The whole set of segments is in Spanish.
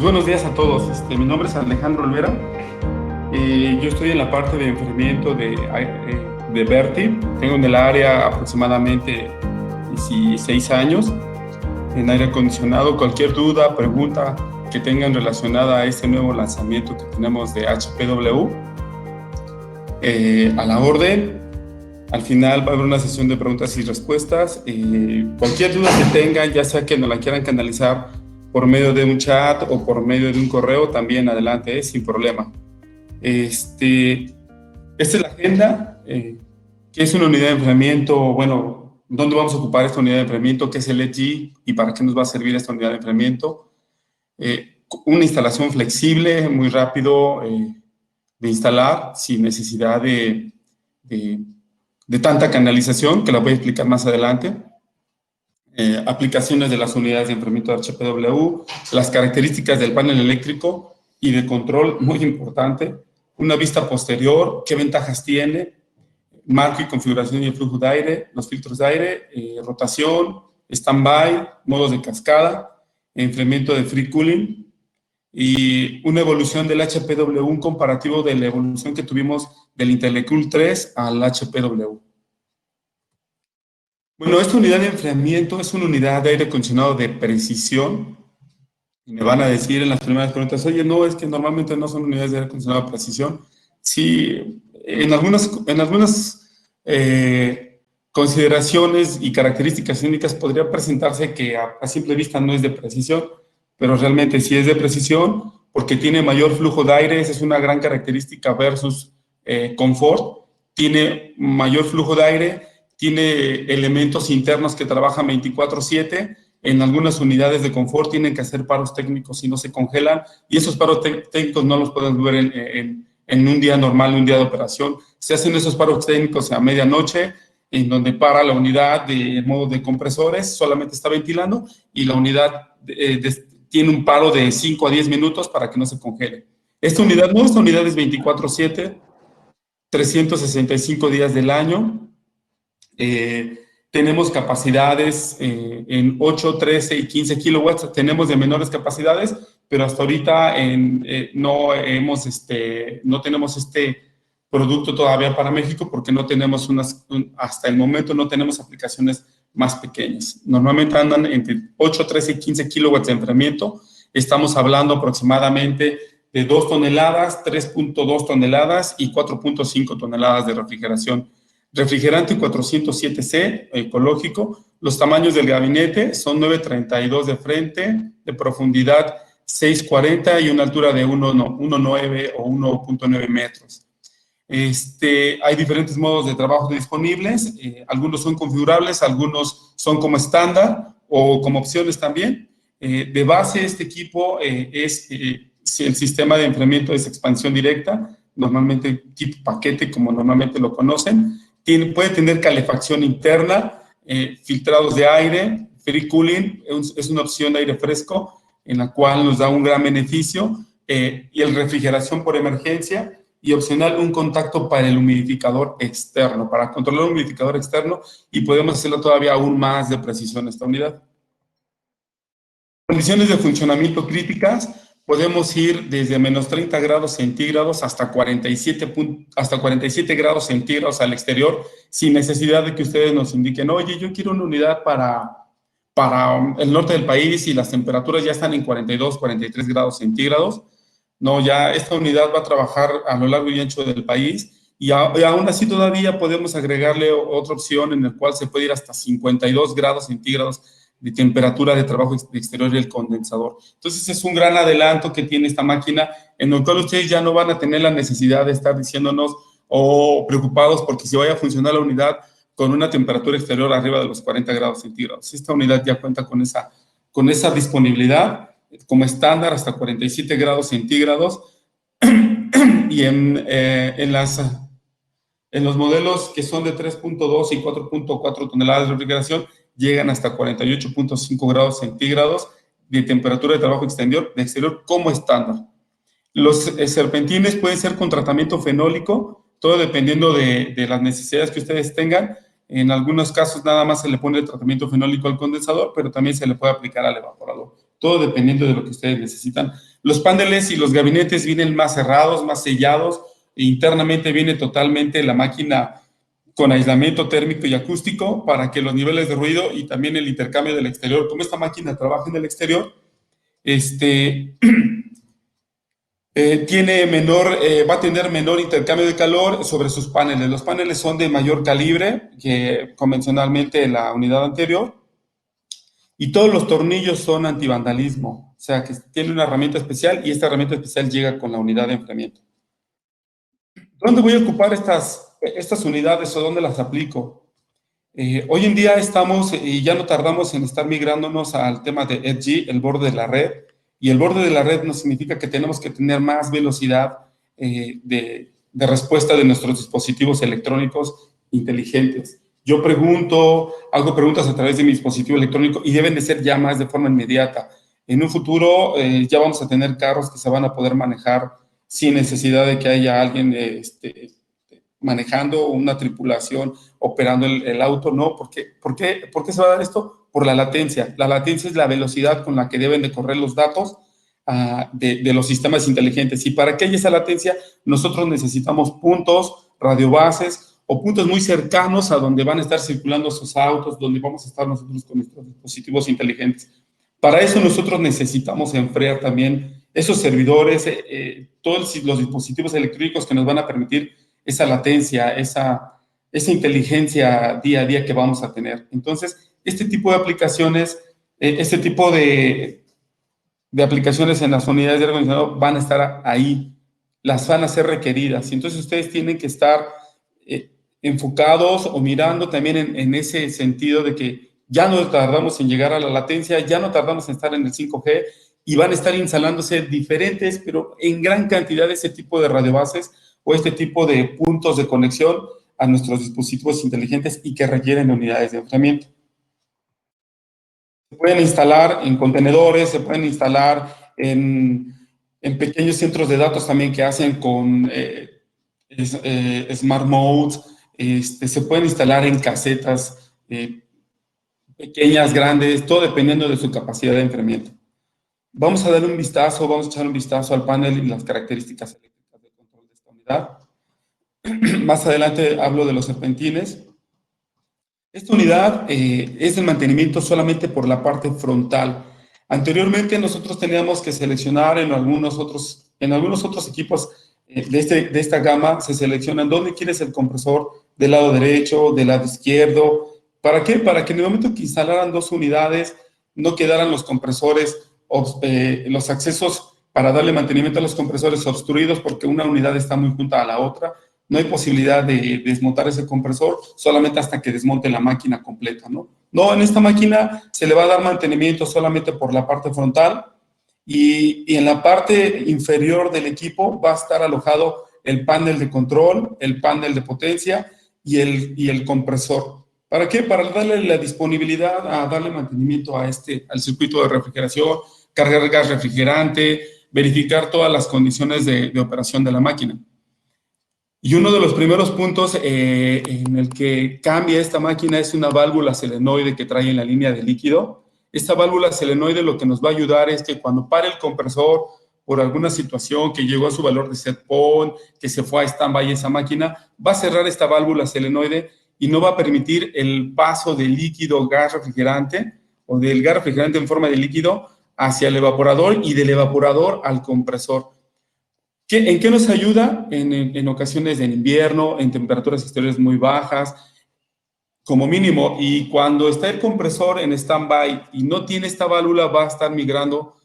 Buenos días a todos. Mi nombre es Alejandro Olvera. Yo estoy en la parte de enfriamiento de Vertiv. Tengo en el área aproximadamente 16 años en aire acondicionado. Cualquier duda, pregunta que tengan relacionada a este nuevo lanzamiento que tenemos de HPW, a la orden. Al final va a haber una sesión de preguntas y respuestas. Cualquier duda que tengan, ya sea que nos la quieran canalizar por medio de un chat o por medio de un correo, también adelante, sin problema. Esta es la agenda, que es una unidad de enfriamiento. Bueno, ¿dónde vamos a ocupar esta unidad de enfriamiento? ¿Qué es el EDGE y para qué nos va a servir esta unidad de enfriamiento? Una instalación flexible, muy rápido de instalar, sin necesidad de tanta canalización, que la voy a explicar más adelante. Aplicaciones de las unidades de enfriamiento de HPW, las características del panel eléctrico y de control, muy importante, una vista posterior, qué ventajas tiene, marco y configuración y el flujo de aire, los filtros de aire, rotación, stand-by, modos de cascada, enfriamiento de free cooling y una evolución del HPW, un comparativo de la evolución que tuvimos del IntelliCool 3 al HPW. Bueno, esta unidad de enfriamiento es una unidad de aire acondicionado de precisión. Y me van a decir en las primeras preguntas, oye, no, es que normalmente no son unidades de aire acondicionado de precisión. Sí, en algunas consideraciones y características técnicas podría presentarse que a simple vista no es de precisión, pero realmente sí es de precisión porque tiene mayor flujo de aire. Esa es una gran característica versus confort. Tiene mayor flujo de aire, tiene elementos internos que trabajan 24/7. En algunas unidades de confort tienen que hacer paros técnicos y no se congelan, y esos paros técnicos no los pueden ver en un día normal, un día de operación. Se hacen esos paros técnicos a medianoche, en donde para la unidad de modo de compresores, solamente está ventilando, y la unidad tiene un paro de 5 a 10 minutos para que no se congele. Esta unidad es 24/7, 365 días del año. Tenemos capacidades en 8, 13 y 15 kilowatts. Tenemos de menores capacidades, pero hasta ahorita no tenemos este producto todavía para México porque no tenemos hasta el momento no tenemos aplicaciones más pequeñas. Normalmente andan entre 8, 13 y 15 kilowatts de enfriamiento. Estamos hablando aproximadamente de 2 toneladas, 3.2 toneladas y 4.5 toneladas de refrigeración. Refrigerante 407C, ecológico. Los tamaños del gabinete son 9.32 de frente, de profundidad 6.40 y una altura de 1.9 o 1.9 metros. Hay diferentes modos de trabajo disponibles. Algunos son configurables, algunos son como estándar o como opciones también. De base, este equipo si el sistema de enfriamiento es expansión directa, normalmente tipo paquete, como normalmente lo conocen. Puede tener calefacción interna, filtrados de aire, free cooling, es una opción de aire fresco en la cual nos da un gran beneficio, y el refrigeración por emergencia, y opcional un contacto para el humidificador externo, para controlar el humidificador externo, y podemos hacerlo todavía aún más de precisión esta unidad. Condiciones de funcionamiento críticas. Podemos ir desde menos 30 grados centígrados hasta 47 grados centígrados al exterior, sin necesidad de que ustedes nos indiquen, oye, yo quiero una unidad para el norte del país y las temperaturas ya están en 42, 43 grados centígrados. No, ya esta unidad va a trabajar a lo largo y ancho del país, y aún así todavía podemos agregarle otra opción en la cual se puede ir hasta 52 grados centígrados de temperatura de trabajo exterior y el condensador. Entonces es un gran adelanto que tiene esta máquina, en el cual ustedes ya no van a tener la necesidad de estar diciéndonos o preocupados porque si vaya a funcionar la unidad con una temperatura exterior arriba de los 40 grados centígrados. Esta unidad ya cuenta con esa disponibilidad como estándar hasta 47 grados centígrados, y en los modelos que son de 3.2 y 4.4 toneladas de refrigeración, llegan hasta 48.5 grados centígrados de temperatura de trabajo exterior como estándar. Los serpentines pueden ser con tratamiento fenólico, todo dependiendo de las necesidades que ustedes tengan. En algunos casos nada más se le pone el tratamiento fenólico al condensador, pero también se le puede aplicar al evaporador. todo dependiendo de lo que ustedes necesitan. Los paneles y los gabinetes vienen más cerrados, más sellados, e internamente viene totalmente la máquina con aislamiento térmico y acústico para que los niveles de ruido y también el intercambio del exterior, como esta máquina trabaja en el exterior, va a tener menor intercambio de calor sobre sus paneles. Los paneles son de mayor calibre que convencionalmente la unidad anterior y todos los tornillos son antivandalismo, o sea que tiene una herramienta especial y esta herramienta especial llega con la unidad de enfriamiento. ¿Dónde voy a ocupar estas unidades o dónde las aplico? Hoy en día estamos y ya no tardamos en estar migrándonos al tema de Edge, el borde de la red. Y el borde de la red nos significa que tenemos que tener más velocidad de respuesta de nuestros dispositivos electrónicos inteligentes. Yo hago preguntas a través de mi dispositivo electrónico y deben de ser ya más de forma inmediata. En un futuro ya vamos a tener carros que se van a poder manejar sin necesidad de que haya alguien manejando una tripulación operando el auto, ¿no? ¿Por qué se va a dar esto? Por la latencia. La latencia es la velocidad con la que deben de correr los datos de los sistemas inteligentes. Y para que haya esa latencia, nosotros necesitamos puntos, radiobases o puntos muy cercanos a donde van a estar circulando esos autos, donde vamos a estar nosotros con nuestros dispositivos inteligentes. Para eso nosotros necesitamos enfriar también esos servidores, todos los dispositivos electrónicos que nos van a permitir esa latencia, esa inteligencia día a día que vamos a tener. Entonces, este tipo de aplicaciones, este tipo de aplicaciones en las unidades de aire acondicionado van a estar ahí, las van a ser requeridas. Y entonces ustedes tienen que estar enfocados o mirando también en ese sentido de que ya no tardamos en llegar a la latencia, ya no tardamos en estar en el 5G y van a estar instalándose diferentes, pero en gran cantidad de ese tipo de radiobases o este tipo de puntos de conexión a nuestros dispositivos inteligentes y que requieren unidades de enfriamiento. Se pueden instalar en contenedores, se pueden instalar en pequeños centros de datos también que hacen con smart modes, se pueden instalar en casetas pequeñas, grandes, todo dependiendo de su capacidad de enfriamiento. Vamos a echar un vistazo al panel y las características eléctricas de control de esta unidad. Más adelante hablo de los serpentines. Esta unidad es el mantenimiento solamente por la parte frontal. Anteriormente nosotros teníamos que seleccionar en algunos otros equipos de esta gama, se seleccionan dónde quieres el compresor, del lado derecho, del lado izquierdo. ¿Para qué? Para que en el momento que instalaran dos unidades no quedaran los compresores, los accesos para darle mantenimiento a los compresores obstruidos porque una unidad está muy junta a la otra. No hay posibilidad de desmontar ese compresor solamente hasta que desmonte la máquina completa, ¿no? No, en esta máquina se le va a dar mantenimiento solamente por la parte frontal y en la parte inferior del equipo va a estar alojado el panel de control, el panel de potencia y el compresor. ¿Para qué? Para darle la disponibilidad a darle mantenimiento al circuito de refrigeración, cargar gas refrigerante, verificar todas las condiciones de operación de la máquina. Y uno de los primeros puntos en el que cambia esta máquina es una válvula solenoide que trae en la línea de líquido. Esta válvula solenoide lo que nos va a ayudar es que cuando pare el compresor por alguna situación que llegó a su valor de set point, que se fue a stand-by esa máquina, va a cerrar esta válvula solenoide y no va a permitir el paso del líquido gas refrigerante o del gas refrigerante en forma de líquido hacia el evaporador y del evaporador al compresor. ¿En qué nos ayuda? En ocasiones en invierno, en temperaturas exteriores muy bajas, como mínimo. Y cuando está el compresor en stand-by y no tiene esta válvula, va a estar migrando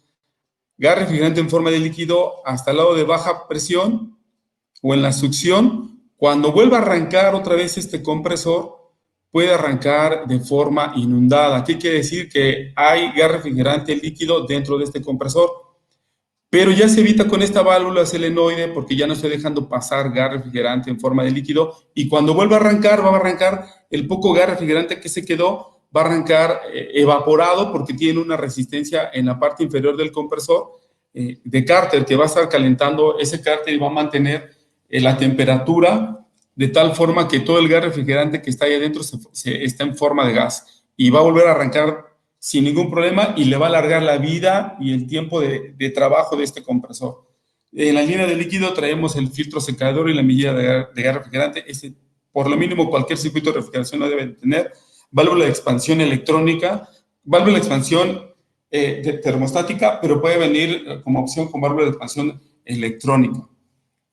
gas refrigerante en forma de líquido hasta el lado de baja presión o en la succión. Cuando vuelva a arrancar otra vez este compresor, puede arrancar de forma inundada. ¿Qué quiere decir? Que hay gas refrigerante líquido dentro de este compresor. Pero ya se evita con esta válvula solenoide porque ya no estoy dejando pasar gas refrigerante en forma de líquido y cuando vuelva a arrancar, va a arrancar el poco gas refrigerante que se quedó, va a arrancar evaporado porque tiene una resistencia en la parte inferior del compresor de cárter que va a estar calentando ese cárter y va a mantener la temperatura de tal forma que todo el gas refrigerante que está ahí adentro está en forma de gas y va a volver a arrancar sin ningún problema y le va a alargar la vida y el tiempo de trabajo de este compresor. En la línea de líquido traemos el filtro secador y la medida de gas refrigerante. Por lo mínimo, cualquier circuito de refrigeración lo debe de tener. Válvula de expansión electrónica, válvula de expansión termostática, pero puede venir como opción con válvula de expansión electrónica.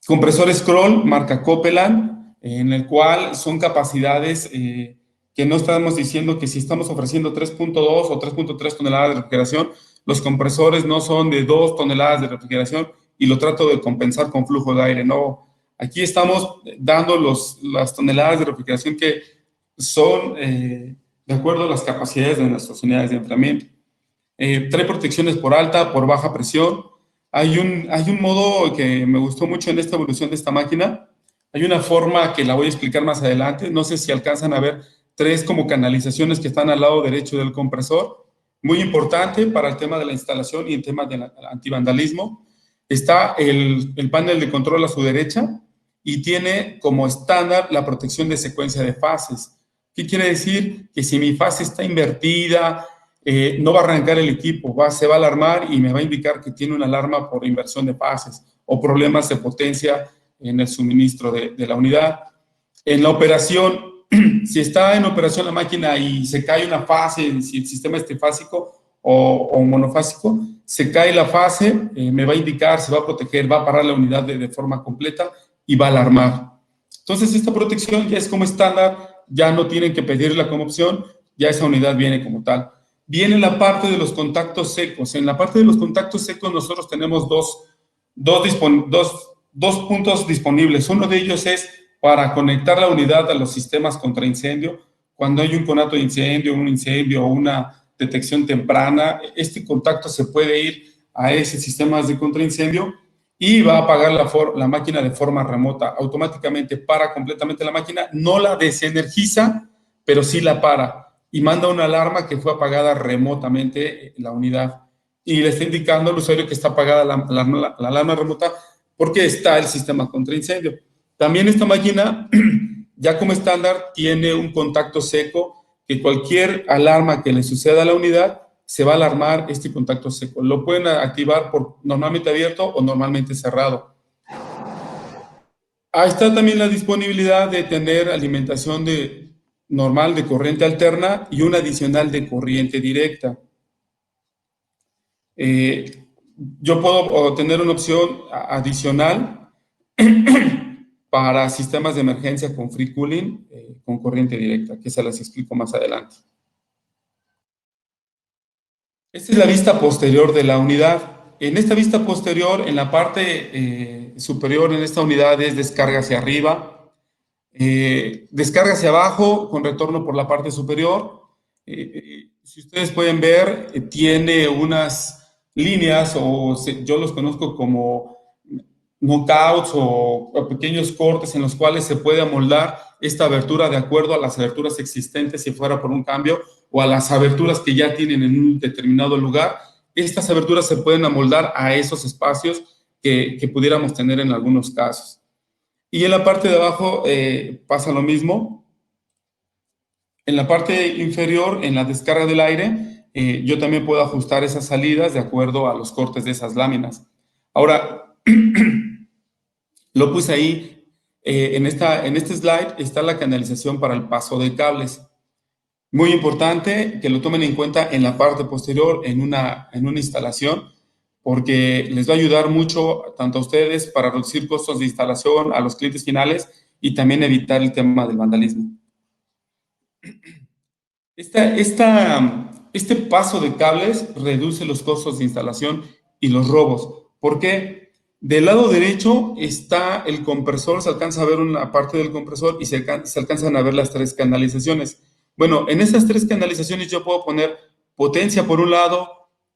Compresor Scroll, marca Copeland, en el cual son capacidades que no estamos diciendo que si estamos ofreciendo 3.2 o 3.3 toneladas de refrigeración, los compresores no son de 2 toneladas de refrigeración y lo trato de compensar con flujo de aire. No, aquí estamos dando las toneladas de refrigeración que son de acuerdo a las capacidades de nuestras unidades de enfriamiento. Trae protecciones por alta, por baja presión. Hay un modo que me gustó mucho en esta evolución de esta máquina. Hay una forma que la voy a explicar más adelante. No sé si alcanzan a ver 3 como canalizaciones que están al lado derecho del compresor. Muy importante para el tema de la instalación y el tema del antivandalismo. Está el panel de control a su derecha y tiene como estándar la protección de secuencia de fases. ¿Qué quiere decir? Que si mi fase está invertida, no va a arrancar el equipo, se va a alarmar y me va a indicar que tiene una alarma por inversión de fases o problemas de potencia en el suministro de la unidad. En la operación, si está en operación la máquina y se cae una fase, si el sistema es trifásico o monofásico, se cae la fase, me va a indicar, se va a proteger, va a parar la unidad de forma completa y va a alarmar. Entonces, esta protección ya es como estándar, ya no tienen que pedirla como opción, ya esa unidad viene como tal. Viene la parte de los contactos secos. En la parte de los contactos secos nosotros tenemos dos puntos disponibles. Uno de ellos es para conectar la unidad a los sistemas contra incendio. Cuando hay un conato de incendio, un incendio o una detección temprana, este contacto se puede ir a ese sistema de contraincendio y va a apagar la máquina de forma remota. Automáticamente para completamente la máquina, no la desenergiza, pero sí la para y manda una alarma que fue apagada remotamente la unidad. Y le está indicando al usuario que está apagada la alarma remota porque está el sistema contra incendio. También esta máquina, ya como estándar, tiene un contacto seco que cualquier alarma que le suceda a la unidad se va a alarmar este contacto seco. Lo pueden activar por normalmente abierto o normalmente cerrado. Ahí está también la disponibilidad de tener alimentación normal de corriente alterna y una adicional de corriente directa. Yo puedo tener una opción adicional para sistemas de emergencia con free cooling, con corriente directa, que se las explico más adelante. Esta es la vista posterior de la unidad. En esta vista posterior, en la parte superior en esta unidad es descarga hacia arriba, descarga hacia abajo con retorno por la parte superior. Si ustedes pueden ver, tiene unas líneas, yo los conozco como knockouts o pequeños cortes en los cuales se puede amoldar esta abertura de acuerdo a las aberturas existentes si fuera por un cambio o a las aberturas que ya tienen en un determinado lugar. Estas aberturas se pueden amoldar a esos espacios que pudiéramos tener en algunos casos. Y en la parte de abajo pasa lo mismo. En la parte inferior, en la descarga del aire, yo también puedo ajustar esas salidas de acuerdo a los cortes de esas láminas. Ahora, lo puse ahí. En este slide está la canalización para el paso de cables. Muy importante que lo tomen en cuenta en la parte posterior, en una instalación, porque les va a ayudar mucho tanto a ustedes para reducir costos de instalación a los clientes finales y también evitar el tema del vandalismo. Este paso de cables reduce los costos de instalación y los robos. ¿Por qué? Del lado derecho está el compresor, se alcanza a ver una parte del compresor y se alcanzan a ver las 3 canalizaciones. Bueno, en esas 3 canalizaciones yo puedo poner potencia por un lado,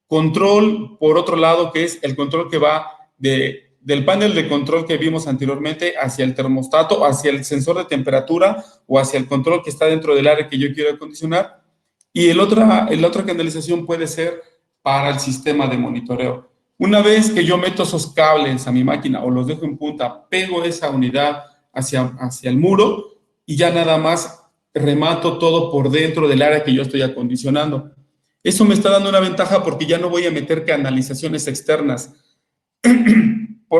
control por otro lado, que es el control que va del panel de control que vimos anteriormente hacia el termostato, hacia el sensor de temperatura o hacia el control que está dentro del área que yo quiero acondicionar. Y la otra canalización puede ser para el sistema de monitoreo. Una vez que yo meto esos cables a mi máquina o los dejo en punta, pego esa unidad hacia el muro y ya nada más remato todo por dentro del área que yo estoy acondicionando. Eso me está dando una ventaja porque ya no voy a meter canalizaciones externas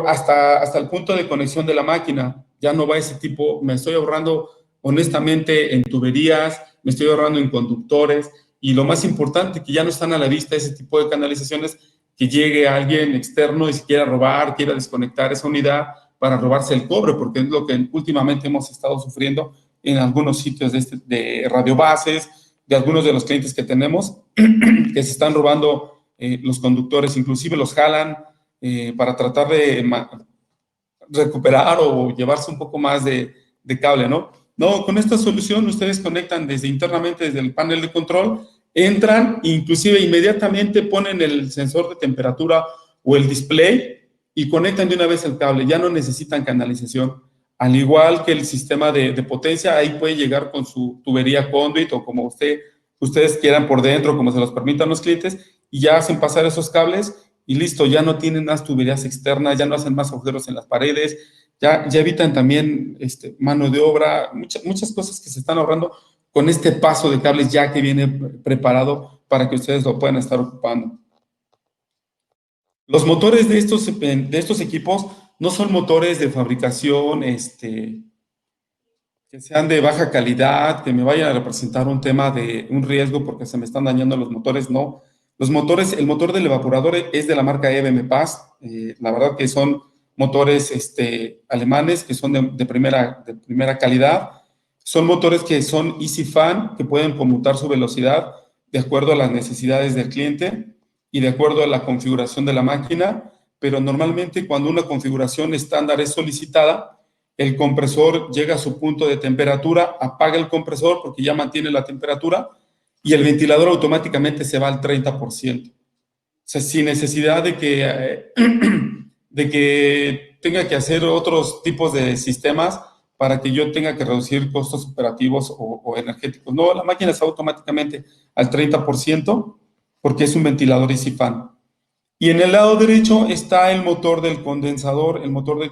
hasta el punto de conexión de la máquina. Ya no va ese tipo, me estoy ahorrando honestamente en tuberías, me estoy ahorrando en conductores y lo más importante, que ya no están a la vista ese tipo de canalizaciones, que llegue alguien externo y se quiera robar, quiera desconectar esa unidad para robarse el cobre, porque es lo que últimamente hemos estado sufriendo en algunos sitios de radiobases, de algunos de los clientes que tenemos, que se están robando los conductores, inclusive los jalan para tratar de recuperar o llevarse un poco más de cable, ¿no? No, con esta solución ustedes conectan desde internamente, desde el panel de control, entran, inclusive inmediatamente ponen el sensor de temperatura o el display y conectan de una vez el cable, ya no necesitan canalización. Al igual que el sistema de potencia, ahí puede llegar con su tubería conduit o como ustedes quieran por dentro, como se los permitan los clientes, y ya hacen pasar esos cables y listo, ya no tienen más tuberías externas, ya no hacen más agujeros en las paredes, ya evitan también mano de obra, muchas cosas que se están ahorrando con este paso de cables ya que viene preparado para que ustedes lo puedan estar ocupando. Los motores de estos equipos no son motores de fabricación que sean de baja calidad, que me vayan a representar un tema de un riesgo porque se me están dañando los motores, no. Los motores, el motor del evaporador es de la marca EBM Paz, la verdad que son motores alemanes que son de primera calidad, son motores que son Easy Fan, que pueden conmutar su velocidad de acuerdo a las necesidades del cliente y de acuerdo a la configuración de la máquina, pero normalmente cuando una configuración estándar es solicitada, el compresor llega a su punto de temperatura, apaga el compresor porque ya mantiene la temperatura y el ventilador automáticamente se va al 30%. O sea, sin necesidad de que tenga que hacer otros tipos de sistemas para que yo tenga que reducir costos operativos o energéticos. No, la máquina se va automáticamente al 30% porque es un ventilador Easy Fan. Y en el lado derecho está el motor del condensador, el motor del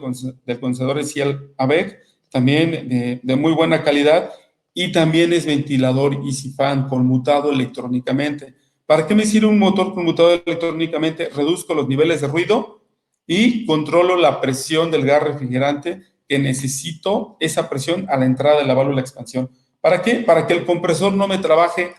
condensador es Ciel AVEC, también de muy buena calidad, y también es ventilador Easy Fan conmutado electrónicamente. ¿Para qué me sirve un motor conmutado electrónicamente? Reduzco los niveles de ruido y controlo la presión del gas refrigerante que necesito esa presión a la entrada de la válvula de expansión. ¿Para qué? Para que el compresor no me trabaje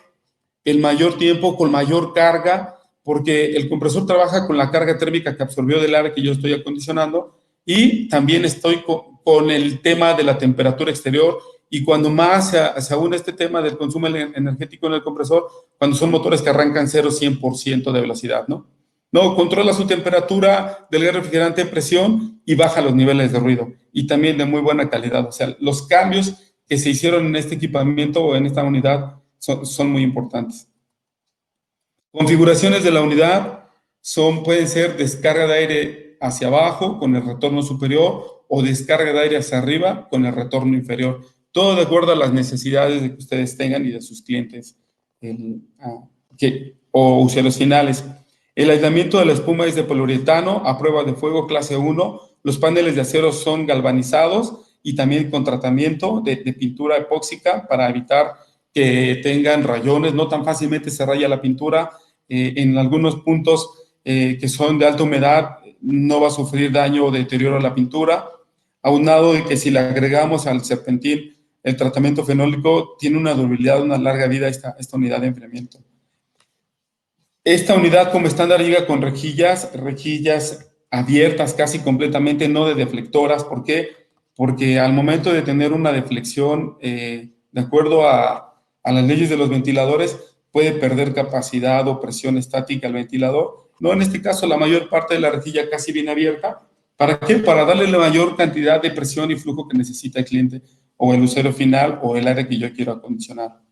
el mayor tiempo con mayor carga, porque el compresor trabaja con la carga térmica que absorbió del aire que yo estoy acondicionando y también estoy con el tema de la temperatura exterior y cuando más se aúna este tema del consumo energético en el compresor, cuando son motores que arrancan 0-100% de velocidad, ¿no? No, controla su temperatura del gas refrigerante, presión y baja los niveles de ruido y también de muy buena calidad. O sea, los cambios que se hicieron en este equipamiento o en esta unidad son muy importantes. Configuraciones de la unidad pueden ser descarga de aire hacia abajo con el retorno superior o descarga de aire hacia arriba con el retorno inferior. Todo de acuerdo a las necesidades de que ustedes tengan y de sus clientes o usuarios finales. El aislamiento de la espuma es de poliuretano a prueba de fuego clase 1. Los paneles de acero son galvanizados y también con tratamiento de pintura epóxica para evitar que tengan rayones, no tan fácilmente se raya la pintura, en algunos puntos que son de alta humedad no va a sufrir daño o deterioro a la pintura, aunado de que si le agregamos al serpentín el tratamiento fenólico, tiene una durabilidad, una larga vida esta unidad de enfriamiento. Esta unidad como estándar llega con rejillas abiertas casi completamente, no de deflectoras. ¿Por qué? Porque al momento de tener una deflexión, de acuerdo a las leyes de los ventiladores, puede perder capacidad o presión estática el ventilador. No, en este caso la mayor parte de la rejilla casi viene abierta. ¿Para qué? Para darle la mayor cantidad de presión y flujo que necesita el cliente o el usuario final o el aire que yo quiero acondicionar.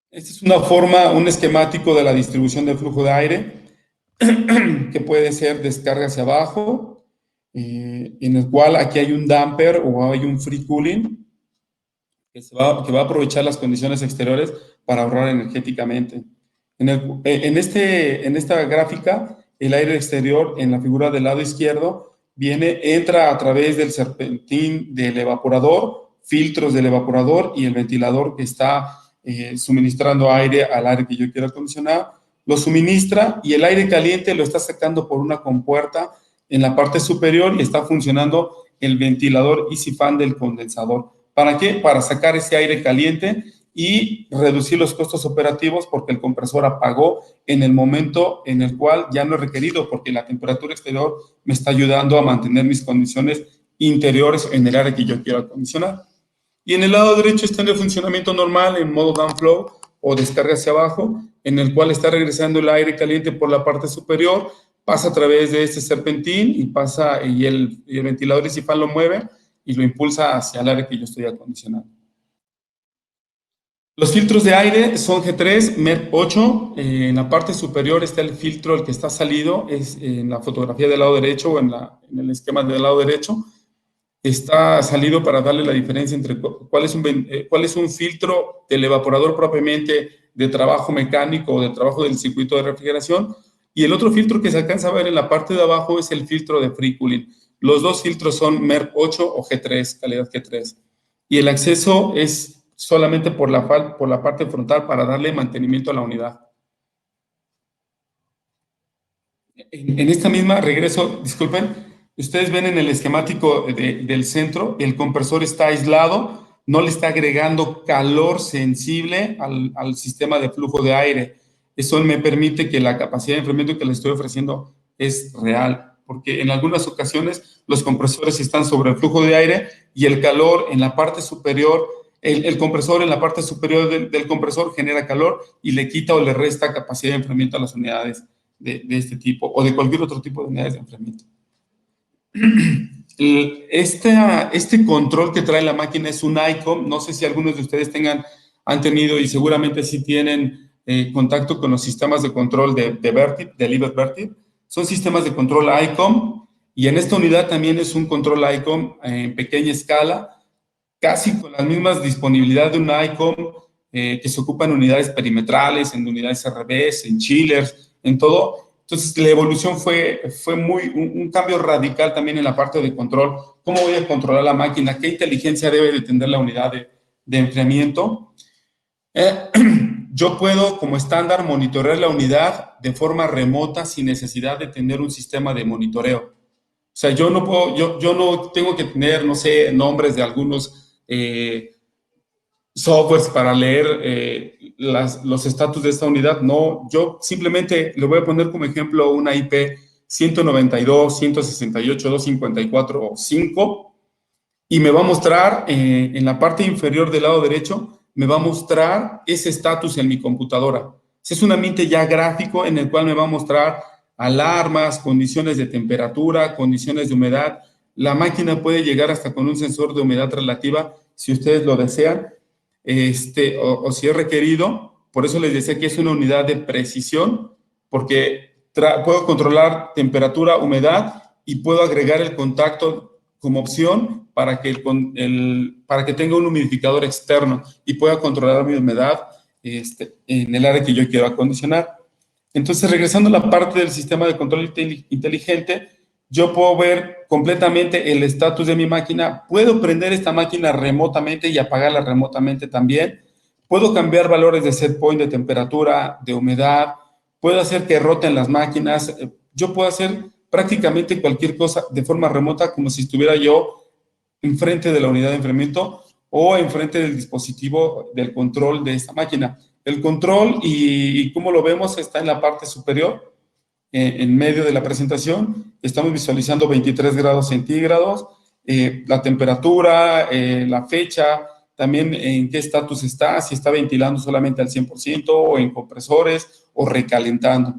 Esta es una forma, un esquemático de la distribución del flujo de aire que puede ser descarga hacia abajo, en el cual aquí hay un damper o hay un free cooling que va a aprovechar las condiciones exteriores para ahorrar energéticamente. En esta gráfica, el aire exterior en la figura del lado izquierdo entra a través del serpentín del evaporador, filtros del evaporador y el ventilador que está suministrando aire al aire que yo quiero acondicionar, lo suministra y el aire caliente lo está sacando por una compuerta en la parte superior y está funcionando el ventilador Easy Fan del condensador. ¿Para qué? Para sacar ese aire caliente y reducir los costos operativos porque el compresor apagó en el momento en el cual ya no es requerido porque la temperatura exterior me está ayudando a mantener mis condiciones interiores en el área que yo quiero acondicionar. Y en el lado derecho está en el funcionamiento normal en modo downflow o descarga hacia abajo, en el cual está regresando el aire caliente por la parte superior, pasa a través de este serpentín y pasa y el ventilador principal lo mueve y lo impulsa hacia el área que yo estoy acondicionando. Los filtros de aire son G3, MERP 8. En la parte superior está el filtro, el que está salido, es en la fotografía del lado derecho o en el esquema del lado derecho. Está salido para darle la diferencia entre cuál es un filtro del evaporador propiamente de trabajo mecánico o de trabajo del circuito de refrigeración. Y el otro filtro que se alcanza a ver en la parte de abajo es el filtro de free cooling. Los dos filtros son MERP 8 o G3, calidad G3. Y el acceso es solamente por la parte frontal para darle mantenimiento a la unidad. En esta misma, regreso, disculpen, ustedes ven en el esquemático del centro, el compresor está aislado, no le está agregando calor sensible al sistema de flujo de aire. Eso me permite que la capacidad de enfriamiento que le estoy ofreciendo es real, porque en algunas ocasiones los compresores están sobre el flujo de aire y el calor en la parte superior, el compresor en la parte superior del compresor genera calor y le quita o le resta capacidad de enfriamiento a las unidades de este tipo o de cualquier otro tipo de unidades de enfriamiento. Este control que trae la máquina es un ICOM. No sé si algunos de ustedes han tenido y seguramente sí tienen contacto con los sistemas de control de Vertip, de Liebherr Vertip. Son sistemas de control ICOM y en esta unidad también es un control ICOM en pequeña escala, casi con las mismas disponibilidades de un ICOM que se ocupa en unidades perimetrales, en unidades RBs, en chillers, en todo. Entonces, la evolución fue un cambio radical también en la parte de control. ¿Cómo voy a controlar la máquina? ¿Qué inteligencia debe de tener la unidad de enfriamiento? Yo puedo, como estándar, monitorear la unidad de forma remota sin necesidad de tener un sistema de monitoreo. O sea, yo no tengo que tener, no sé, nombres de algunos softwares para leer los estatus de esta unidad. No, yo simplemente le voy a poner como ejemplo una IP 192.168.254.5 y me va a mostrar en la parte inferior del lado derecho, me va a mostrar ese estatus en mi computadora. Es un ambiente ya gráfico en el cual me va a mostrar alarmas, condiciones de temperatura, condiciones de humedad. La máquina puede llegar hasta con un sensor de humedad relativa, si ustedes lo desean, o si es requerido. Por eso les decía que es una unidad de precisión, porque puedo controlar temperatura, humedad y puedo agregar el contacto como opción para que tenga un humidificador externo y pueda controlar mi humedad en el área que yo quiero acondicionar. Entonces, regresando a la parte del sistema de control inteligente, yo puedo ver completamente el estatus de mi máquina. Puedo prender esta máquina remotamente y apagarla remotamente también. Puedo cambiar valores de set point, de temperatura, de humedad. Puedo hacer que roten las máquinas. Yo puedo hacer prácticamente cualquier cosa de forma remota, como si estuviera yo enfrente de la unidad de enfriamiento o enfrente del dispositivo del control de esta máquina. El control, y como lo vemos, está en la parte superior, en medio de la presentación. Estamos visualizando 23 grados centígrados, la temperatura, la fecha, también en qué estatus está, si está ventilando solamente al 100% o en compresores o recalentando.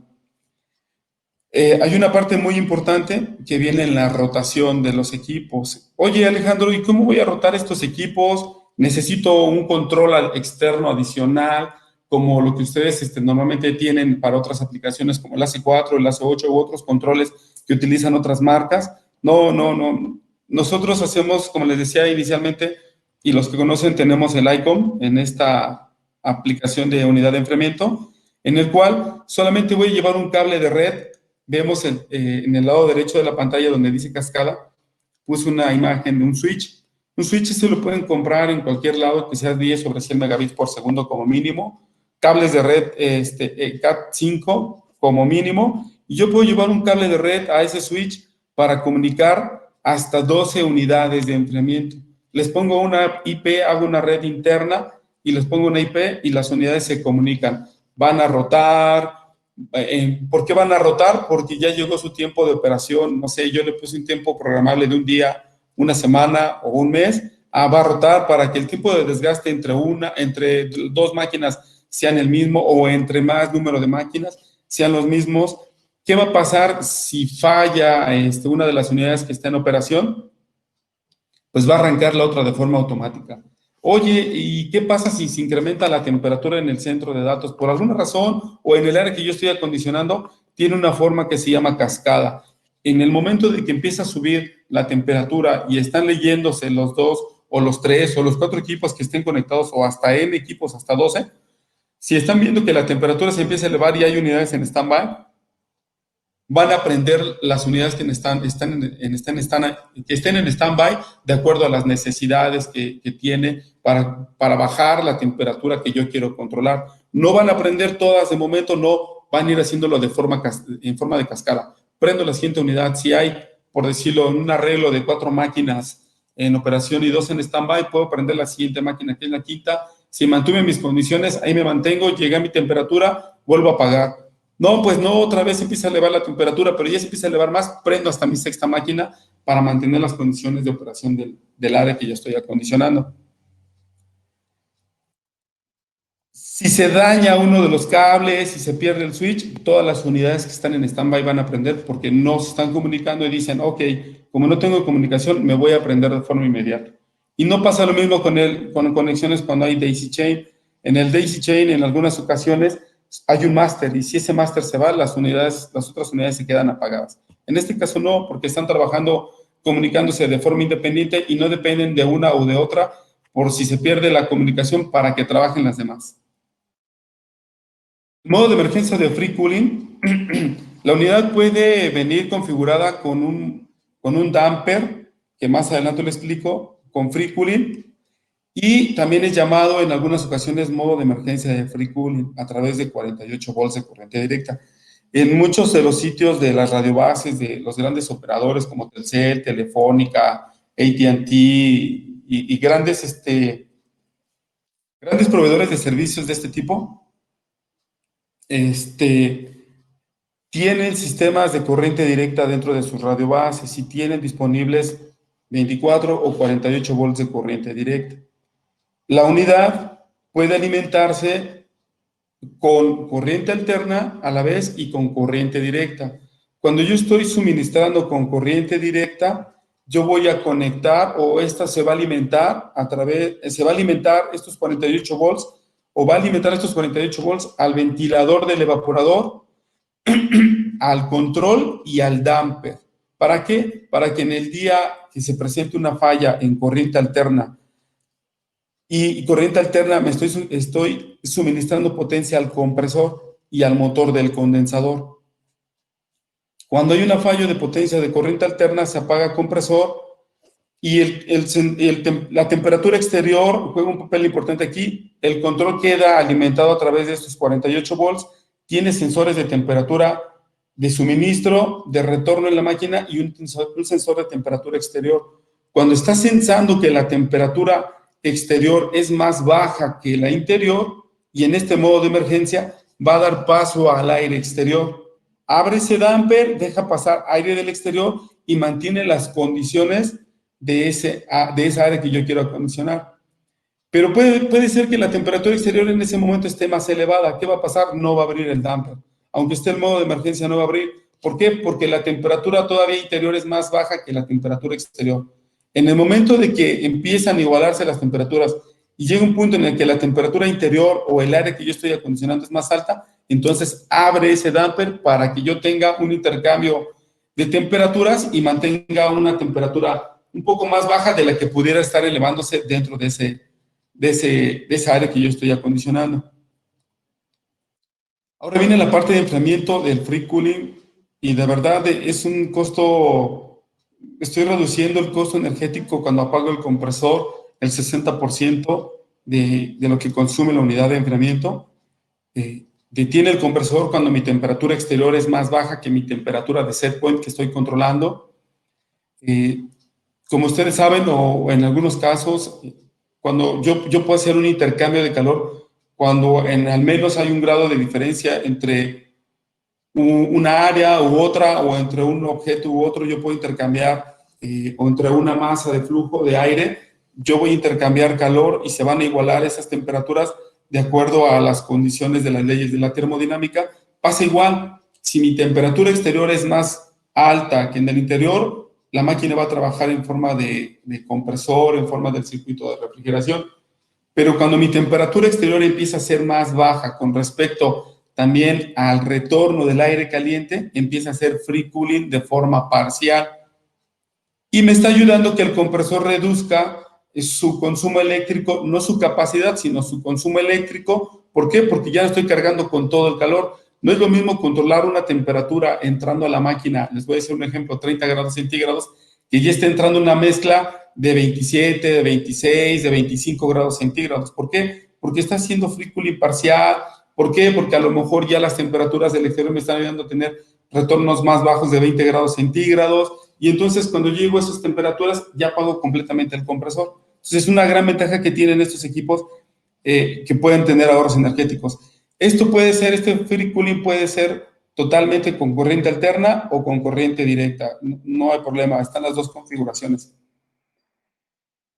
Hay una parte muy importante que viene en la rotación de los equipos. Oye, Alejandro, ¿y cómo voy a rotar estos equipos? Necesito un control externo adicional, como lo que ustedes normalmente tienen para otras aplicaciones como el AC4, el AC8 u otros controles que utilizan otras marcas. No. Nosotros hacemos, como les decía inicialmente, y los que conocen, tenemos el ICOM en esta aplicación de unidad de enfriamiento, en el cual solamente voy a llevar un cable de red. Vemos en el lado derecho de la pantalla donde dice cascada, puse una imagen de un switch. Un switch se lo pueden comprar en cualquier lado que sea 10 sobre 100 megabits por segundo como mínimo, cables de red Cat5 como mínimo, y yo puedo llevar un cable de red a ese switch para comunicar hasta 12 unidades de enfriamiento. Les pongo una IP, hago una red interna y les pongo una IP y las unidades se comunican. Van a rotar. ¿Por qué van a rotar? Porque ya llegó su tiempo de operación. No sé, yo le puse un tiempo programable de un día, una semana o un mes. Va a rotar para que el tipo de desgaste entre dos máquinas sean el mismo o entre más número de máquinas sean los mismos. ¿Qué va a pasar si falla una de las unidades que está en operación? Pues va a arrancar la otra de forma automática. Oye, ¿y qué pasa si se incrementa la temperatura en el centro de datos? Por alguna razón o en el área que yo estoy acondicionando, tiene una forma que se llama cascada. En el momento de que empieza a subir la temperatura y están leyéndose los dos o los tres o los cuatro equipos que estén conectados o hasta N equipos, hasta 12, si están viendo que la temperatura se empieza a elevar y hay unidades en stand-by, van a prender las unidades que estén en stand-by de acuerdo a las necesidades que tiene para bajar la temperatura que yo quiero controlar. No van a prender todas de momento, no van a ir haciéndolo en forma de cascada. Prendo la siguiente unidad. Si hay, por decirlo, un arreglo de 4 máquinas en operación y 2 en stand-by, puedo prender la siguiente máquina, que es la quinta. Si mantuve mis condiciones, ahí me mantengo, llegué a mi temperatura, vuelvo a apagar. No, pues no, otra vez empieza a elevar la temperatura, pero ya se empieza a elevar más, prendo hasta mi sexta máquina para mantener las condiciones de operación del área que yo estoy acondicionando. Si se daña uno de los cables, si se pierde el switch, todas las unidades que están en stand-by van a prender porque no se están comunicando y dicen, ok, como no tengo comunicación, me voy a prender de forma inmediata. Y no pasa lo mismo con conexiones cuando hay daisy chain. En el daisy chain, en algunas ocasiones, hay un máster y si ese máster se va, las otras unidades se quedan apagadas. En este caso no, porque están trabajando, comunicándose de forma independiente y no dependen de una o de otra por si se pierde la comunicación para que trabajen las demás. Modo de emergencia de free cooling. La unidad puede venir configurada con un damper, que más adelante lo explico, con free cooling, y también es llamado en algunas ocasiones modo de emergencia de free cooling a través de 48 volts de corriente directa. En muchos de los sitios de las radiobases de los grandes operadores como Telcel, Telefónica, AT&T y grandes proveedores de servicios de este tipo, tienen sistemas de corriente directa dentro de sus radiobases y tienen disponibles 24 o 48 volts de corriente directa. La unidad puede alimentarse con corriente alterna a la vez y con corriente directa. Cuando yo estoy suministrando con corriente directa, yo voy a conectar o esta se va a alimentar estos 48 volts o va a alimentar estos 48 volts al ventilador del evaporador, al control y al damper. ¿Para qué? Para que en el día que se presente una falla en corriente alterna y corriente alterna me estoy suministrando potencia al compresor y al motor del condensador. Cuando hay una falla de potencia de corriente alterna, se apaga el compresor y la temperatura exterior juega un papel importante aquí. El control queda alimentado a través de estos 48 volts. Tiene sensores de temperatura de suministro, de retorno en la máquina y un sensor de temperatura exterior. Cuando está sensando que la temperatura exterior es más baja que la interior y en este modo de emergencia va a dar paso al aire exterior. Abre ese damper, deja pasar aire del exterior y mantiene las condiciones de esa área que yo quiero acondicionar. Pero puede ser que la temperatura exterior en ese momento esté más elevada. ¿Qué va a pasar? No va a abrir el damper. Aunque esté en modo de emergencia, no va a abrir. ¿Por qué? Porque la temperatura todavía interior es más baja que la temperatura exterior. En el momento de que empiezan a igualarse las temperaturas y llega un punto en el que la temperatura interior o el área que yo estoy acondicionando es más alta, entonces abre ese damper para que yo tenga un intercambio de temperaturas y mantenga una temperatura un poco más baja de la que pudiera estar elevándose dentro de esa área que yo estoy acondicionando. Ahora viene la parte de enfriamiento del free cooling y de verdad es un costo estoy reduciendo el costo energético cuando apago el compresor, el 60% de lo que consume la unidad de enfriamiento. Detiene el compresor cuando mi temperatura exterior es más baja que mi temperatura de set point que estoy controlando. Como ustedes saben, o en algunos casos, cuando yo puedo hacer un intercambio de calor, cuando al menos hay un grado de diferencia entre una área u otra, o entre un objeto u otro, yo puedo intercambiar, o entre una masa de flujo de aire, yo voy a intercambiar calor y se van a igualar esas temperaturas de acuerdo a las condiciones de las leyes de la termodinámica. Pasa igual, si mi temperatura exterior es más alta que en el interior, la máquina va a trabajar en forma de compresor, en forma del circuito de refrigeración. Pero cuando mi temperatura exterior empieza a ser más baja con respecto también al retorno del aire caliente, empieza a ser free cooling de forma parcial. Y me está ayudando que el compresor reduzca su consumo eléctrico, no su capacidad, sino su consumo eléctrico. ¿Por qué? Porque ya no estoy cargando con todo el calor. No es lo mismo controlar una temperatura entrando a la máquina, les voy a decir un ejemplo, 30 grados centígrados, que ya está entrando una mezcla de 27, de 26, de 25 grados centígrados. ¿Por qué? Porque está haciendo free cooling parcial. ¿Por qué? Porque a lo mejor ya las temperaturas del exterior me están ayudando a tener retornos más bajos de 20 grados centígrados, y entonces cuando llego a esas temperaturas ya apago completamente el compresor. Entonces es una gran ventaja que tienen estos equipos, que pueden tener ahorros energéticos. Esto puede ser, este free cooling puede ser totalmente con corriente alterna o con corriente directa. No hay problema, están las dos configuraciones.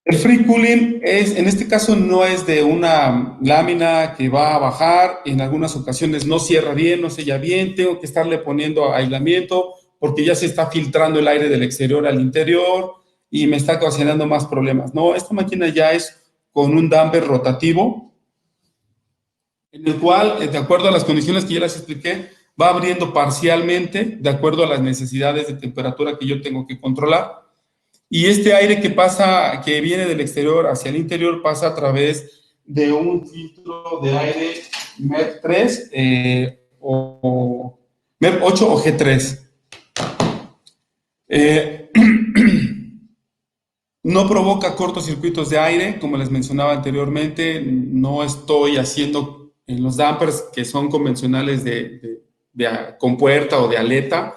El free cooling es, en este caso, no es de una lámina que va a bajar, en algunas ocasiones no cierra bien, no sella bien, tengo que estarle poniendo aislamiento porque ya se está filtrando el aire del exterior al interior y me está ocasionando más problemas. No, esta máquina ya es con un damper rotativo, en el cual, de acuerdo a las condiciones que ya les expliqué, va abriendo parcialmente de acuerdo a las necesidades de temperatura que yo tengo que controlar. Y este aire que pasa, que viene del exterior hacia el interior, pasa a través de un filtro de aire MEP 3 o MEP 8 o G3. No provoca cortocircuitos de aire, como les mencionaba anteriormente. No estoy haciendo en los dampers que son convencionales de compuerta o de aleta,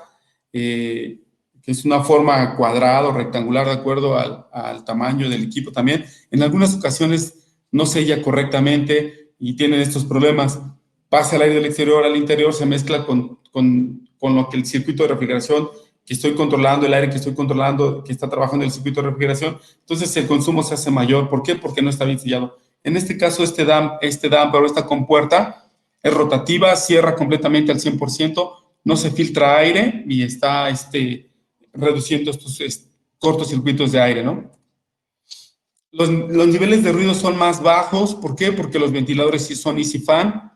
que es una forma cuadrada o rectangular de acuerdo al tamaño del equipo también. En algunas ocasiones no sella correctamente y tienen estos problemas. Pasa el aire del exterior al interior, se mezcla con lo que el circuito de refrigeración que estoy controlando, el aire que estoy controlando, que está trabajando en el circuito de refrigeración, entonces el consumo se hace mayor. ¿Por qué? Porque no está bien sellado. En este caso, este damper o esta compuerta es rotativa, cierra completamente al 100%, no se filtra aire y está reduciendo estos cortocircuitos de aire, ¿no? Los niveles de ruido son más bajos. ¿Por qué? Porque los ventiladores sí son Easy Fan.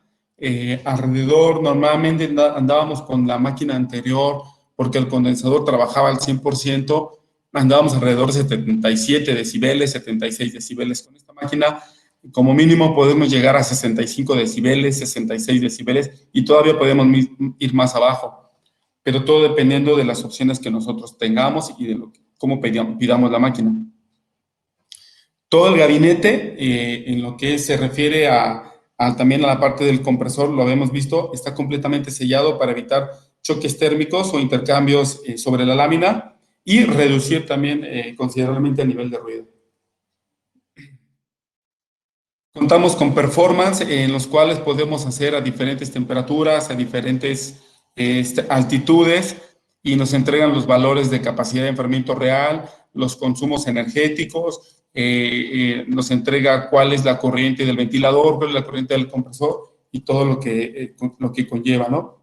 Alrededor, normalmente andábamos con la máquina anterior, porque el condensador trabajaba al 100%, andábamos alrededor de 77 decibeles, 76 decibeles. Con esta máquina, como mínimo, podemos llegar a 65 decibeles, 66 decibeles, y todavía podemos ir más abajo. Pero todo dependiendo de las opciones que nosotros tengamos y de cómo pidamos la máquina. Todo el gabinete, en lo que se refiere también a la parte del compresor, lo habíamos visto, está completamente sellado para evitar choques térmicos o intercambios sobre la lámina y reducir también considerablemente el nivel de ruido. Contamos con performance en los cuales podemos hacer a diferentes temperaturas, a diferentes altitudes, y nos entregan los valores de capacidad de enfriamiento real, los consumos energéticos, nos entrega cuál es la corriente del ventilador, cuál es la corriente del compresor y todo lo que conlleva, ¿no?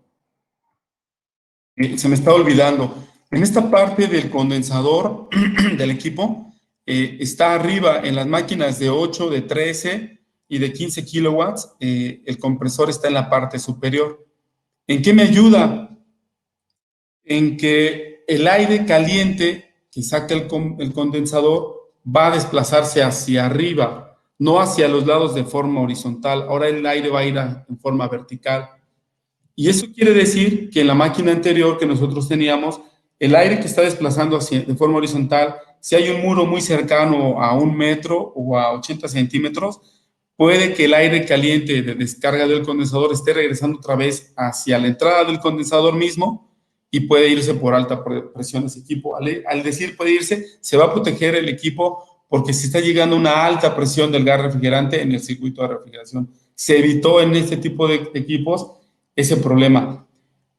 Se me está olvidando. En esta parte del condensador del equipo, está arriba en las máquinas de 8, de 13 y de 15 kilowatts, el compresor está en la parte superior. ¿En qué me ayuda? En que el aire caliente que saca el condensador va a desplazarse hacia arriba, no hacia los lados de forma horizontal. Ahora el aire va a ir en forma vertical. Y eso quiere decir que en la máquina anterior que nosotros teníamos, el aire que está desplazando de forma horizontal, si hay un muro muy cercano a 1 metro o a 80 centímetros, puede que el aire caliente de descarga del condensador esté regresando otra vez hacia la entrada del condensador mismo y puede irse por alta presión ese equipo. Al decir puede irse, se va a proteger el equipo porque se está llegando a una alta presión del gas refrigerante en el circuito de refrigeración. Se evitó en este tipo de equipos ese problema.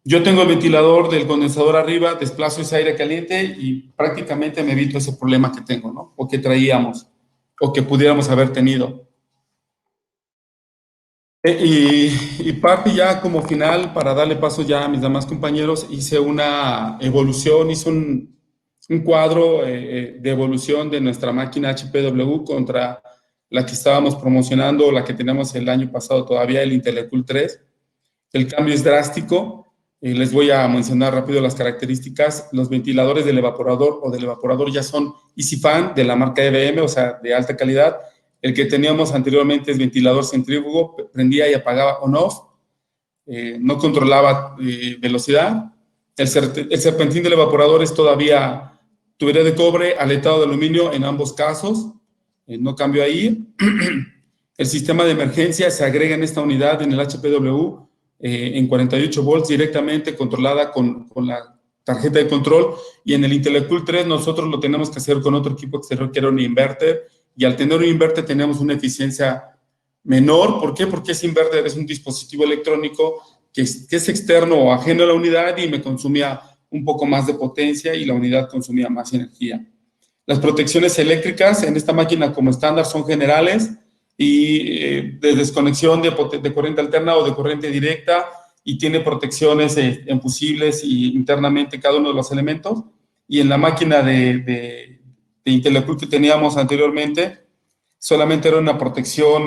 Yo tengo el ventilador del condensador arriba, desplazo ese aire caliente y prácticamente me evito ese problema que tengo, ¿no? O que traíamos, o que pudiéramos haber tenido. Y parte ya como final, para darle paso ya a mis demás compañeros, hice una evolución, hice un cuadro de evolución de nuestra máquina HPW contra la que estábamos promocionando, la que tenemos el año pasado todavía, el IntelliCool 3. El cambio es drástico. Les voy a mencionar rápido las características. Los ventiladores del evaporador ya son EasyFan de la marca EBM, o sea, de alta calidad. El que teníamos anteriormente es ventilador centrífugo, prendía y apagaba on-off, no controlaba velocidad. El serpentín del evaporador es todavía tubería de cobre, aletado de aluminio en ambos casos, no cambió ahí. El sistema de emergencia se agrega en esta unidad, en el HPW, en 48 volts directamente controlada con la tarjeta de control, y en el IntelliCool 3 nosotros lo tenemos que hacer con otro equipo exterior que era un inverter, y al tener un inverter tenemos una eficiencia menor. ¿Por qué? Porque ese inverter es un dispositivo electrónico que es externo o ajeno a la unidad y me consumía un poco más de potencia y la unidad consumía más energía. Las protecciones eléctricas en esta máquina como estándar son generales y de desconexión de corriente alterna o de corriente directa, y tiene protecciones en fusibles y internamente cada uno de los elementos. Y en la máquina de IntelliCool que teníamos anteriormente, solamente era una protección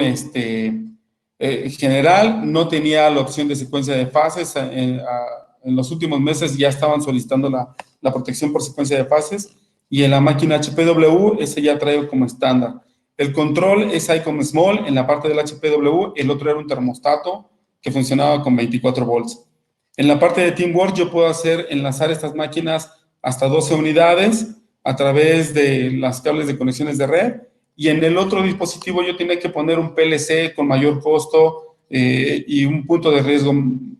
general, no tenía la opción de secuencia de fases. En los últimos meses ya estaban solicitando la protección por secuencia de fases, y en la máquina HPW ese ya trae como estándar. El control es ICOM Small en la parte del HPW, el otro era un termostato que funcionaba con 24 volts. En la parte de Teamwork yo puedo enlazar estas máquinas hasta 12 unidades a través de las cables de conexiones de red, y en el otro dispositivo yo tenía que poner un PLC con mayor costo y un punto de riesgo un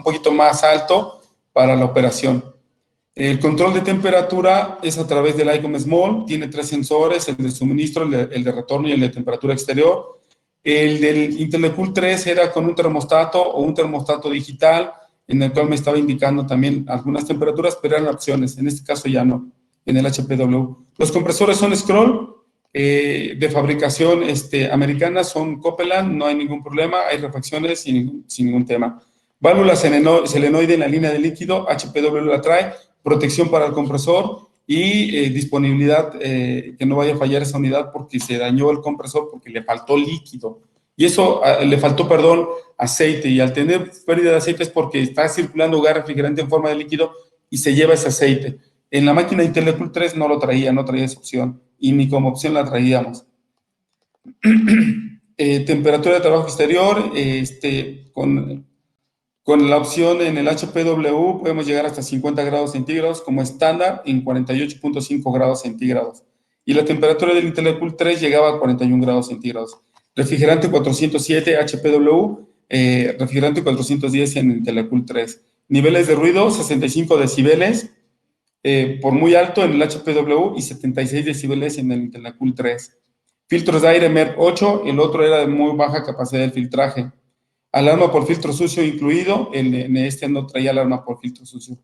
poquito más alto para la operación. El control de temperatura es a través del ICOM Small, tiene 3 sensores, el de suministro, el de retorno y el de temperatura exterior. El del IntelliCool 3 era con un termostato o un termostato digital, en el cual me estaba indicando también algunas temperaturas, pero eran opciones, en este caso ya no, en el HPW. Los compresores son Scroll, de fabricación americana, son Copeland, no hay ningún problema, hay refacciones sin ningún tema. Válvula selenoide en la línea de líquido, HPW la trae, protección para el compresor y disponibilidad, que no vaya a fallar esa unidad porque se dañó el compresor porque le faltó líquido. Y eso, le faltó, perdón, aceite, y al tener pérdida de aceite es porque está circulando gas refrigerante en forma de líquido y se lleva ese aceite. En la máquina IntelliCool 3 no traía esa opción, y ni como opción la traíamos. Temperatura de trabajo exterior, con la opción en el HPW podemos llegar hasta 50 grados centígrados como estándar en 48.5 grados centígrados. Y la temperatura del IntelliCool 3 llegaba a 41 grados centígrados. Refrigerante 407 HPW, refrigerante 410 en el IntelliCool 3. Niveles de ruido 65 decibeles por muy alto en el HPW y 76 decibeles en el IntelliCool 3. Filtros de aire MERV 8, el otro era de muy baja capacidad de filtraje. Alarma por filtro sucio incluido, en este no traía alarma por filtro sucio.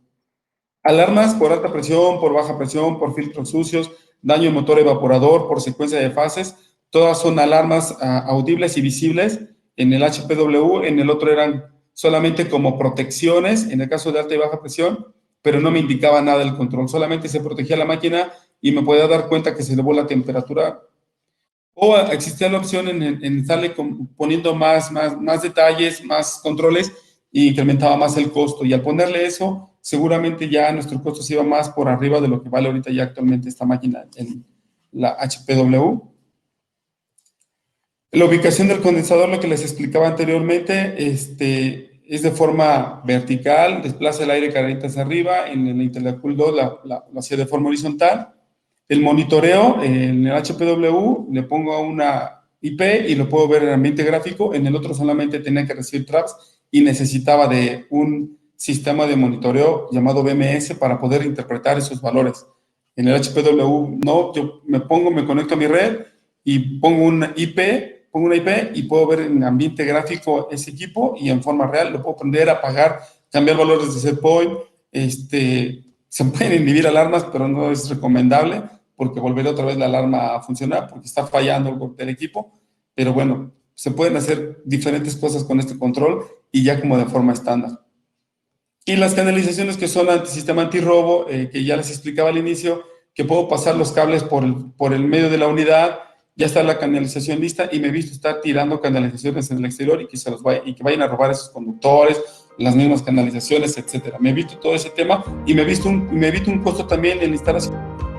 Alarmas por alta presión, por baja presión, por filtros sucios, daño en motor evaporador, por secuencia de fases, todas son alarmas audibles y visibles en el HPW, en el otro eran solamente como protecciones, en el caso de alta y baja presión, pero no me indicaba nada el control, solamente se protegía la máquina y me podía dar cuenta que se elevó la temperatura. O existía la opción en estarle poniendo más detalles, más controles, e incrementaba más el costo. Y al ponerle eso, seguramente ya nuestro costo se iba más por arriba de lo que vale ahorita ya actualmente esta máquina en la HPW. La ubicación del condensador, lo que les explicaba anteriormente, es de forma vertical, desplaza el aire caliente hacia arriba, en el Intercool 2 lo hacía de forma horizontal. El monitoreo en el HPW le pongo una IP y lo puedo ver en ambiente gráfico. En el otro solamente tenía que recibir traps y necesitaba de un sistema de monitoreo llamado BMS para poder interpretar esos valores. En el HPW no, yo me conecto a mi red y pongo una IP y puedo ver en ambiente gráfico ese equipo y en forma real lo puedo prender, apagar, cambiar valores de set point. Se pueden inhibir alarmas, pero no es recomendable porque volverá otra vez la alarma a funcionar porque está fallando el equipo. Pero bueno, se pueden hacer diferentes cosas con este control y ya como de forma estándar. Y las canalizaciones que son sistema antirrobo, que ya les explicaba al inicio, que puedo pasar los cables por el medio de la unidad, ya está la canalización lista y me he visto estar tirando canalizaciones en el exterior y que vayan a robar esos conductores, las mismas canalizaciones, etcétera. Me evito todo ese tema y me evito un costo también en la instalación.